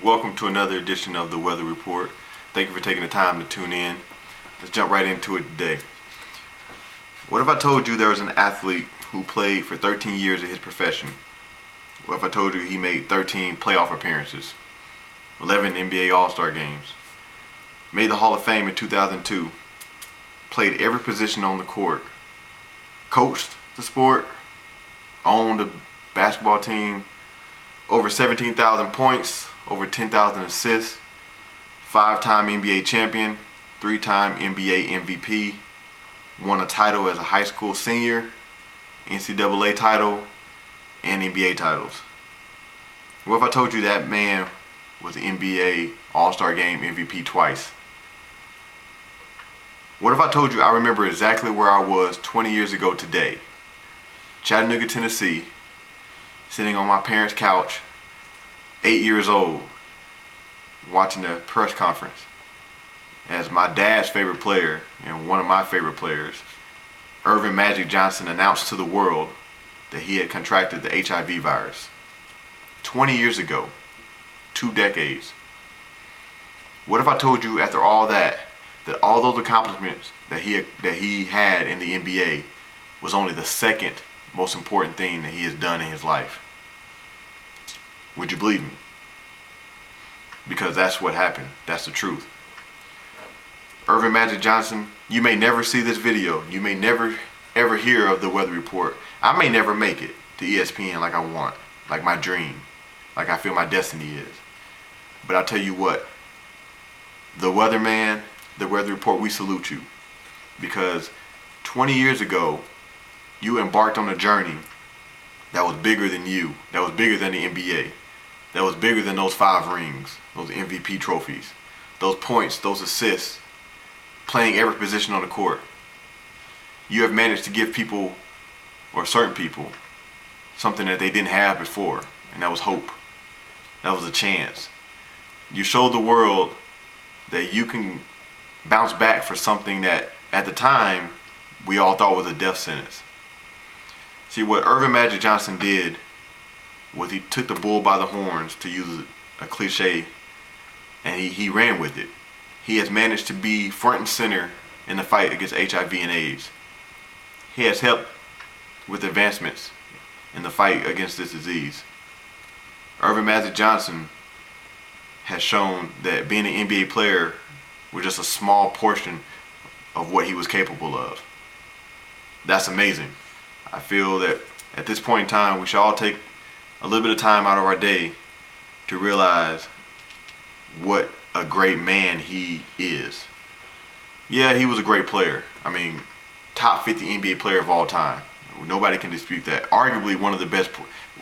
Welcome to another edition of the Weather Report. Thank you for taking the time to tune in. Let's jump right into it today. What if I told you there was an athlete who played for 13 years in his profession? What if I told you he made 13 playoff appearances, 11 NBA All-Star games, made the Hall of Fame in 2002, played every position on the court, coached the sport, owned a basketball team, over 17,000 points, over 10,000 assists, 5-time NBA champion, 3-time NBA MVP, won a title as a high school senior, NCAA title, and NBA titles? What if I told you that man was the NBA All-Star Game MVP twice? What if I told you I remember exactly where I was 20 years ago today? Chattanooga, Tennessee, sitting on my parents' couch, 8 years old, watching a press conference as my dad's favorite player and one of my favorite players, Earvin Magic Johnson, announced to the world that he had contracted the HIV virus. 20 years ago, 2 decades. What if I told you after all that all those accomplishments that he had in the NBA was only the second most important thing that he has done in his life? Would you believe me? Because that's what happened. That's the truth. Earvin Magic Johnson, you may never see this video. You may never ever hear of the Weather Report. I may never make it to ESPN like I want, like my dream, like I feel my destiny is. But I'll tell you what, the weatherman, the Weather Report, we salute you. Because 20 years ago, you embarked on a journey that was bigger than you, that was bigger than the NBA, that was bigger than those 5 rings, those MVP trophies, those points, those assists, playing every position on the court. You have managed to give people, or certain people, something that they didn't have before, and that was hope. That was a chance. You showed the world that you can bounce back for something that at the time we all thought was a death sentence. See, what Earvin Magic Johnson did was he took the bull by the horns, to use a cliche, and he ran with it. He has managed to be front and center in the fight against HIV and AIDS. He has helped with advancements in the fight against this disease. Earvin Magic Johnson has shown that being an NBA player was just a small portion of what he was capable of. That's amazing. I feel that at this point in time, we should all take a little bit of time out of our day to realize what a great man he is. Yeah, he was a great player. I mean, top 50 NBA player of all time. Nobody can dispute that. Arguably one of the best,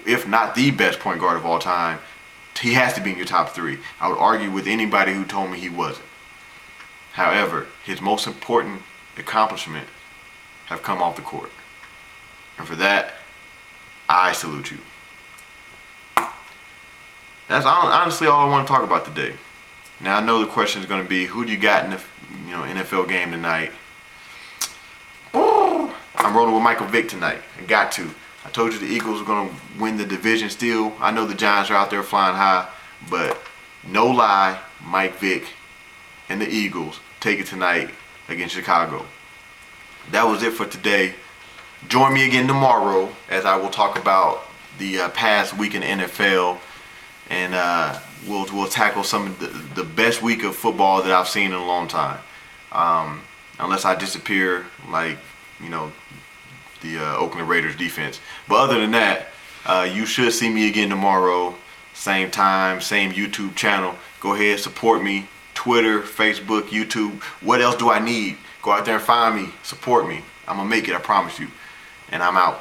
if not the best point guard of all time. He has to be in your top 3. I would argue with anybody who told me he wasn't. However, his most important accomplishment have come off the court. And for that, I salute you. That's honestly all I want to talk about today. Now I know the question is going to be, who do you got in the NFL game tonight? Oh, I'm rolling with Michael Vick tonight. I got to. I told you the Eagles are going to win the division still. I know the Giants are out there flying high, but no lie, Mike Vick and the Eagles take it tonight against Chicago. That was it for today. Join me again tomorrow as I will talk about the past week in the NFL, and we'll tackle some of the best week of football that I've seen in a long time. Unless I disappear like, the Oakland Raiders defense. But other than that, you should see me again tomorrow. Same time, same YouTube channel. Go ahead, support me. Twitter, Facebook, YouTube. What else do I need? Go out there and find me. Support me. I'm going to make it, I promise you. And I'm out.